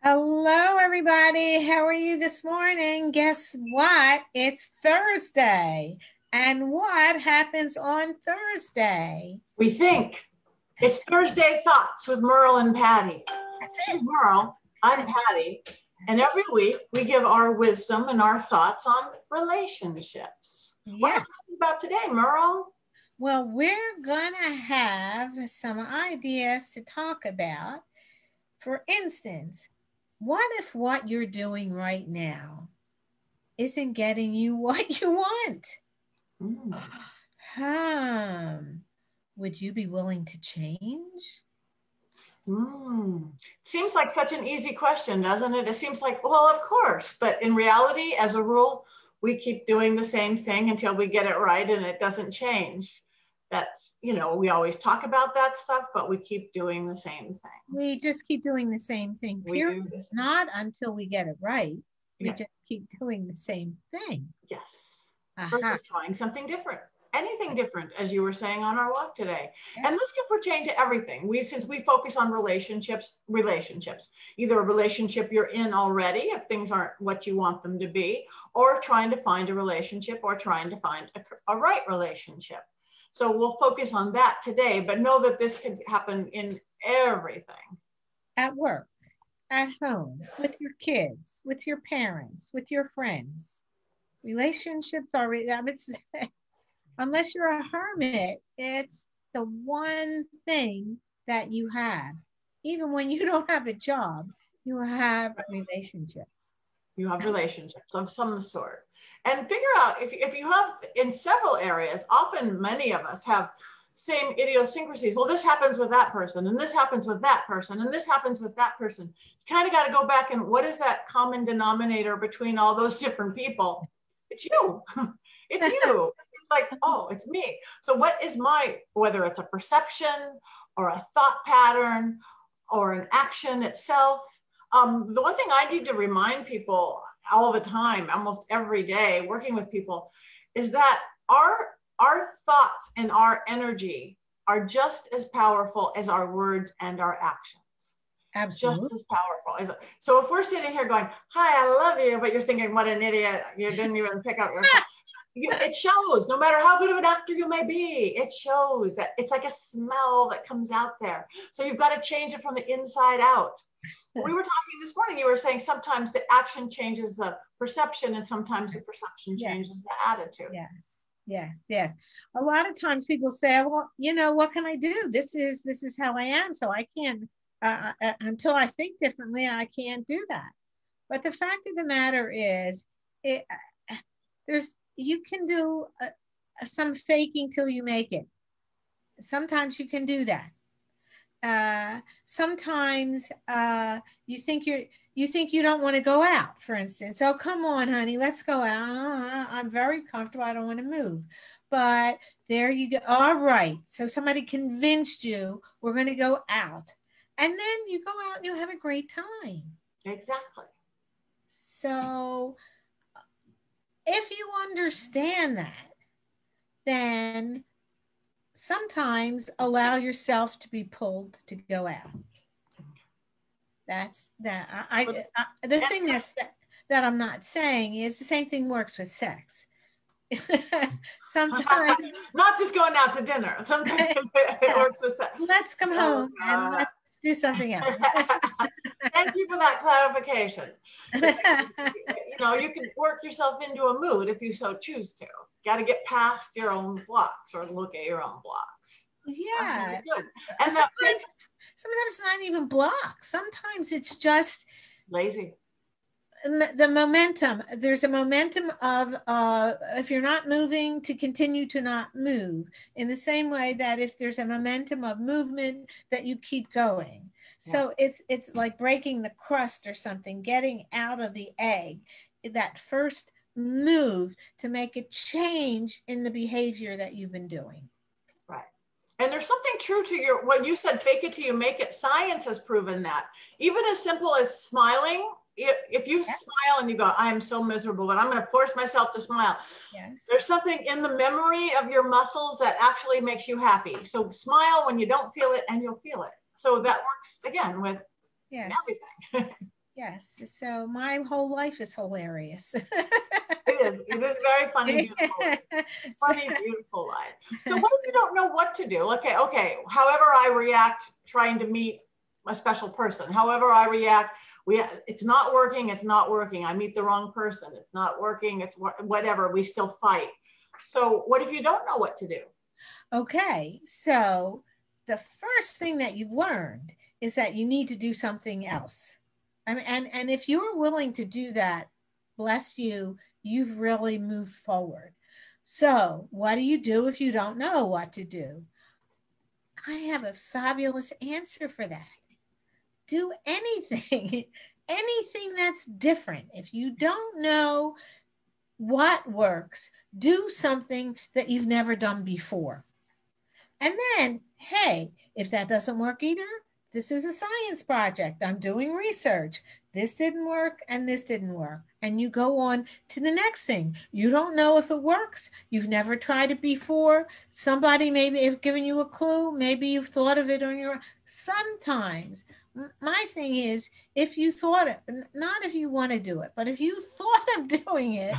Hello, everybody. How are you this morning? Guess what? It's Thursday. And what happens on Thursday? We think. It's Thursday Thoughts with Merle and Patti. That's She's it. Merle, I'm Patti, and every week we give our wisdom and our thoughts on relationships. What are we talking about today, Merle? Well, we're going to have some ideas to talk about. For instance, what if what you're doing right now isn't getting you what you want? Would you be willing to change? Seems like such an easy question, doesn't it? It seems like, well, of course. But in reality, as a rule, we keep doing the same thing until we get it right and it doesn't change. That's, we always talk about that stuff, but we keep doing the same thing. We just keep doing the same thing. Period. Not until we get it right. We just keep doing the same thing. Yes. Versus trying something different. Anything different, as you were saying on our walk today. Yes. And this can pertain to everything. Since we focus on relationships, either a relationship you're in already, if things aren't what you want them to be, or trying to find a relationship or trying to find a right relationship. So we'll focus on that today, but know that this could happen in everything. At work, at home, with your kids, with your parents, with your friends. Relationships are, unless you're a hermit, it's the one thing that you have. Even when you don't have a job, you have relationships. You have relationships of some sort. And figure out if you have in several areas, often many of us have same idiosyncrasies. Well, this happens with that person, and this happens with that person, and this happens with that person. You kind of got to go back and what is that common denominator between all those different people? It's you. It's you. It's like, oh, it's me. So what is whether it's a perception or a thought pattern or an action itself? The one thing I need to remind people all the time, almost every day, working with people, is that our thoughts and our energy are just as powerful as our words and our actions. Absolutely. Just as powerful. So if we're sitting here going, hi, I love you, but you're thinking, what an idiot, you didn't even pick up your phone. It shows, no matter how good of an actor you may be, it shows that it's like a smell that comes out there. So you've got to change it from the inside out. We were talking this morning, you were saying sometimes the action changes the perception and sometimes the perception changes the attitude. Yes. A lot of times people say, well, what can I do? This is how I am. So I can't, until I think differently, I can't do that. But the fact of the matter is, you can do some faking till you make it. Sometimes you can do that. Sometimes you think you don't want to go out, for instance. Oh, come on, honey, let's go out. I'm very comfortable. I don't want to move. But there you go. All right. So somebody convinced you we're going to go out. And then you go out and you have a great time. Exactly. So if you understand that, then sometimes allow yourself to be pulled to go out. That's that. The thing that I'm not saying is the same thing works with sex. Sometimes not just going out to dinner. Sometimes it works with sex. Let's come home and let's do something else. Thank you for that clarification. You can work yourself into a mood if you so choose to. Got to get past your own blocks or look at your own blocks. Yeah. Good. And sometimes it's not even blocks. Sometimes it's just lazy. The momentum. There's a momentum of if you're not moving, to continue to not move. In the same way that if there's a momentum of movement, that you keep going. So it's like breaking the crust or something, getting out of the egg. That first move to make a change in the behavior that you've been doing. Right. And there's something true to when you said fake it till you make it. Science has proven that. Even as simple as smiling, if you smile and you go, I am so miserable, but I'm going to force myself to smile. Yes. There's something in the memory of your muscles that actually makes you happy. So smile when you don't feel it and you'll feel it. So that works again with everything. Yes. So my whole life is hilarious. It is very funny, beautiful. Funny, beautiful life. So what if you don't know what to do? Okay. However I react trying to meet a special person, however I react, it's not working, it's not working. I meet the wrong person, it's not working, it's whatever, we still fight. So what if you don't know what to do? Okay. So the first thing that you've learned is that you need to do something else. I mean, and if you're willing to do that, bless you, you've really moved forward. So what do you do if you don't know what to do? I have a fabulous answer for that. Do anything, anything that's different. If you don't know what works, do something that you've never done before. And then, hey, if that doesn't work either, this is a science project. I'm doing research. This didn't work and this didn't work. And you go on to the next thing. You don't know if it works. You've never tried it before. Somebody maybe have given you a clue. Maybe you've thought of it on your own. Sometimes my thing is, if you thought it, not if you want to do it, but if you thought of doing it,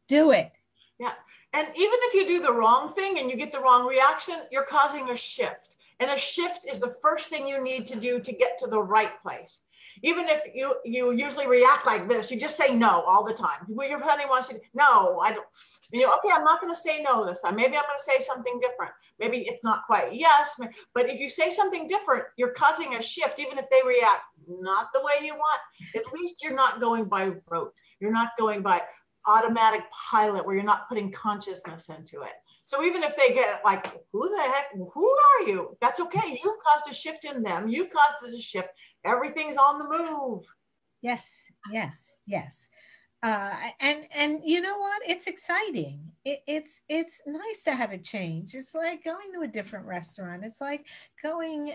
do it. Yeah. And even if you do the wrong thing and you get the wrong reaction, you're causing a shift. And a shift is the first thing you need to do to get to the right place. Even if you usually react like this, you just say no all the time. Well, your honey wants you to, no, I don't. Okay, I'm not going to say no this time. Maybe I'm going to say something different. Maybe it's not quite yes, but if you say something different, you're causing a shift. Even if they react not the way you want, at least you're not going by rote. You're not going by automatic pilot where you're not putting consciousness into it. So even if they get like, who the heck, who are you? That's okay. You've caused a shift in them. You caused this shift. Everything's on the move. Yes, yes, yes. And you know what? It's exciting. It's nice to have a change. It's like going to a different restaurant. It's like going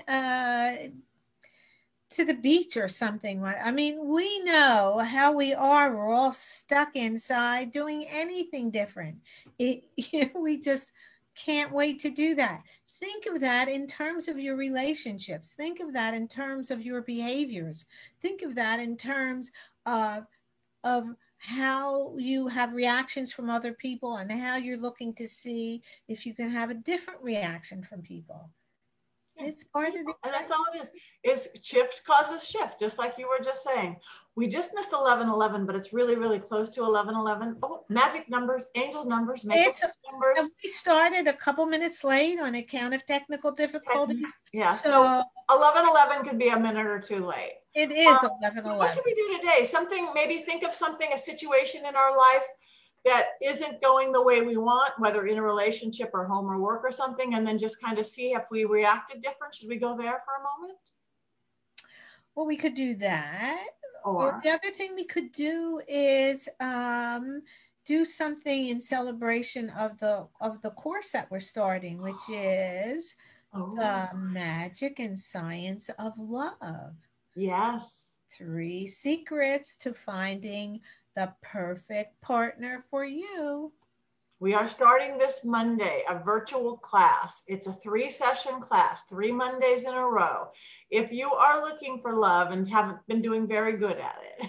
to the beach or something. I mean, we know how we are. We're all stuck inside doing anything different. We just can't wait to do that. Think of that in terms of your relationships. Think of that in terms of your behaviors. Think of that in terms of how you have reactions from other people and how you're looking to see if you can have a different reaction from people. It's part of the and that's all it is shift causes shift, just like you were just saying. We just missed 11:11, but it's really, really close to 11:11. Oh, magic numbers, angel numbers, make numbers. We started a couple minutes late on account of technical difficulties. Yeah, so 11:11 could be a minute or two late. It is 11:11. So what should we do today? Maybe think of something, a situation in our life that isn't going the way we want, whether in a relationship or home or work or something, and then just kind of see if we reacted different. Should we go there for a moment? Well, we could do that. Or the other thing we could do is do something in celebration of the course that we're starting, which is the magic and science of love. Yes. 3 secrets to finding the perfect partner for you. We are starting this Monday, a virtual class. It's a 3-session class, 3 Mondays in a row. If you are looking for love and haven't been doing very good at it,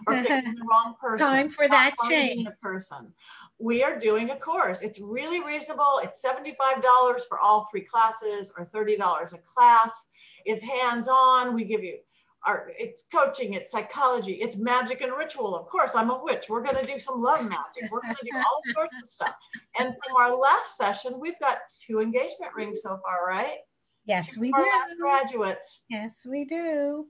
or picking the wrong person, time for that change. We are doing a course. It's really reasonable. It's $75 for all 3 classes, or $30 a class. It's hands-on. We give you it's coaching, it's psychology, it's magic and ritual. Of course, I'm a witch. We're going to do some love magic. We're going to do all sorts of stuff. And from our last session, we've got 2 engagement rings so far, right? Yes, we do. Our last graduates. Yes, we do.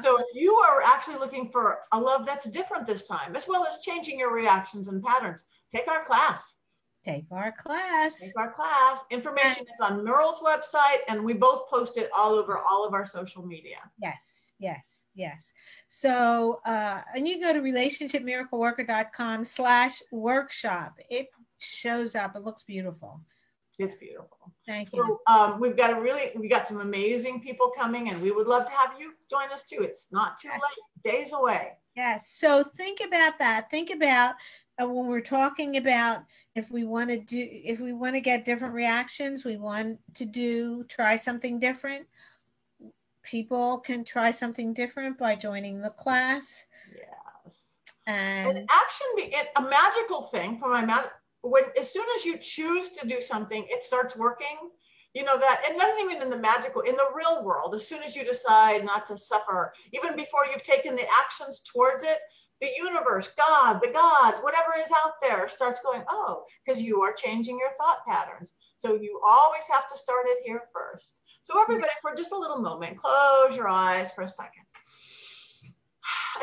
So if you are actually looking for a love that's different this time, as well as changing your reactions and patterns, take our class. Take our class. Take our class. Information is on Merle's website, and we both post it all over all of our social media. Yes, yes, yes. So, and you go to relationshipmiracleworker.com/workshop. It shows up. It looks beautiful. It's beautiful. Thank you. So we got some amazing people coming, and we would love to have you join us too. It's not too late. Days away. Yes. So think about that. Think about when we're talking about if we want to get different reactions, we want to try something different. people can try something different by joining the class. Yes. And action be a magical thing for my magic. When as soon as you choose to do something, it starts working. You know that it doesn't even in the magical, in the real world, as soon as you decide not to suffer, even before you've taken the actions towards it, the universe, God, the gods, whatever is out there starts going, oh, because you are changing your thought patterns. So you always have to start it here first. So everybody, for just a little moment, close your eyes for a second.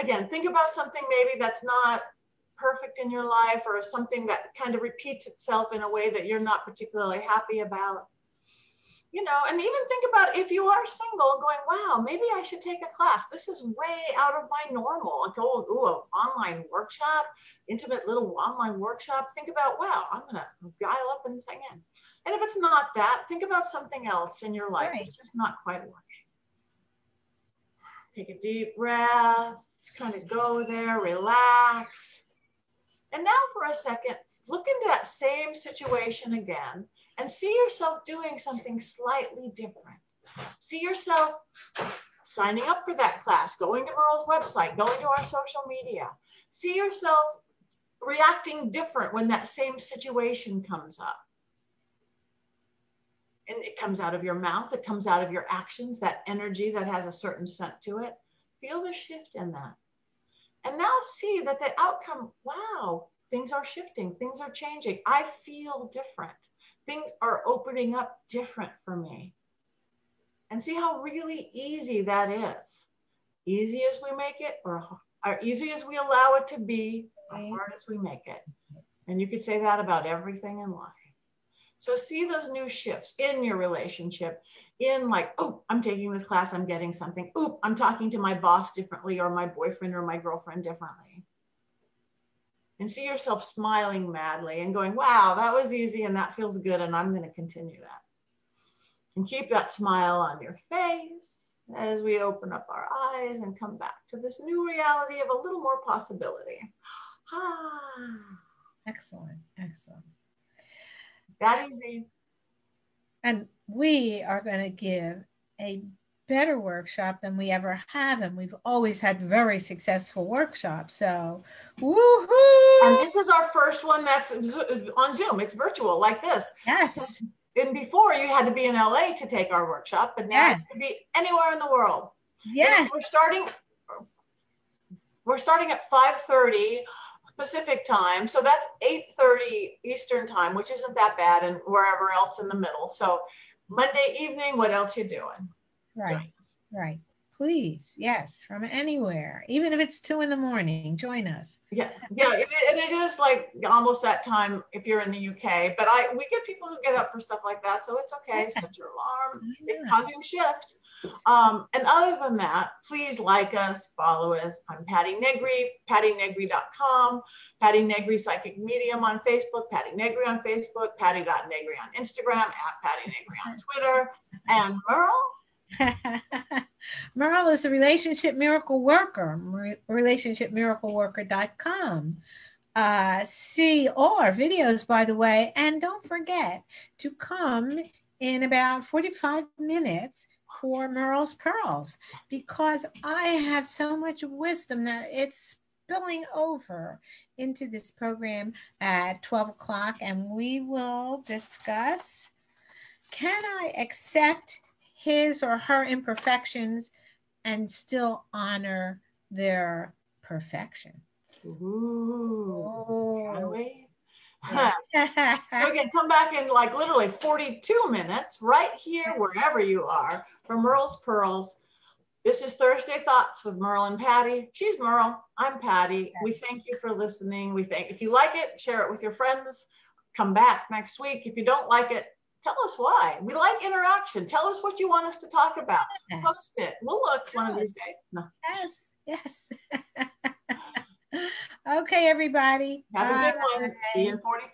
Again, think about something maybe that's not perfect in your life, or something that kind of repeats itself in a way that you're not particularly happy about. You know, and even think about if you are single and going, wow, maybe I should take a class. This is way out of my normal. Like, oh, ooh, an online workshop, intimate little online workshop. Think about, wow, I'm going to dial up and sing in. And if it's not that, think about something else in your life. It's just not quite working. Take a deep breath, kind of go there, relax. And now for a second, look into that same situation again and see yourself doing something slightly different. See yourself signing up for that class, going to Merle's website, going to our social media. See yourself reacting different when that same situation comes up. And it comes out of your mouth, it comes out of your actions, that energy that has a certain scent to it. Feel the shift in that. And now see that the outcome, wow, things are shifting, things are changing. I feel different. Things are opening up different for me. And see how really easy that is. Easy as we make it, or easy as we allow it to be, or hard as we make it. And you could say that about everything in life. So see those new shifts in your relationship, in like, oh, I'm taking this class, I'm getting something. Oh, I'm talking to my boss differently, or my boyfriend or my girlfriend differently. And see yourself smiling madly and going, wow, that was easy and that feels good, and I'm going to continue that. And keep that smile on your face as we open up our eyes and come back to this new reality of a little more possibility. Excellent, excellent. That easy. And we are going to give a better workshop than we ever have, and we've always had very successful workshops. So, woohoo! And this is our first one that's on Zoom. It's virtual like this. Yes. And before you had to be in LA to take our workshop, but now you can be anywhere in the world. Yes. We're starting at 5:30 Pacific time. So that's 8:30 Eastern time, which isn't that bad, and wherever else in the middle. So Monday evening, what else you doing? Right. Right. Please. Yes. From anywhere, even if it's 2 in.the morning, join us. Yeah. Yeah. And it is like almost that time if you're in the UK, but we get people who get up for stuff like that. So it's okay. Set your alarm. It's causing shift. And other than that, please like us, follow us. I'm Patti Negri, PattiNegri.com, Patti Negri Psychic Medium on Facebook, Patti Negri on Facebook, Patti.Negri on Instagram, @Patti Negri on Twitter. And Merle? Merle is the Relationship Miracle Worker, relationshipmiracleworker.com. See all our videos, by the way, and don't forget to come in about 45 minutes for Merle's Pearls, because I have so much wisdom that it's spilling over into this program at 12 o'clock, and we will discuss, can I accept his or her imperfections and still honor their perfection? Ooh. Can we? So again, come back in like literally 42 minutes right here, wherever you are, for Merle's Pearls. This is Thursday Thoughts with Merle and Patti. She's Merle. I'm Patti. We thank you for listening. If you like it, share it with your friends. Come back next week. If you don't like it, tell us why. We like interaction. Tell us what you want us to talk about. Post it. We'll look one of these days. No. Yes, yes. Okay, everybody. Have a good one. See you in 42.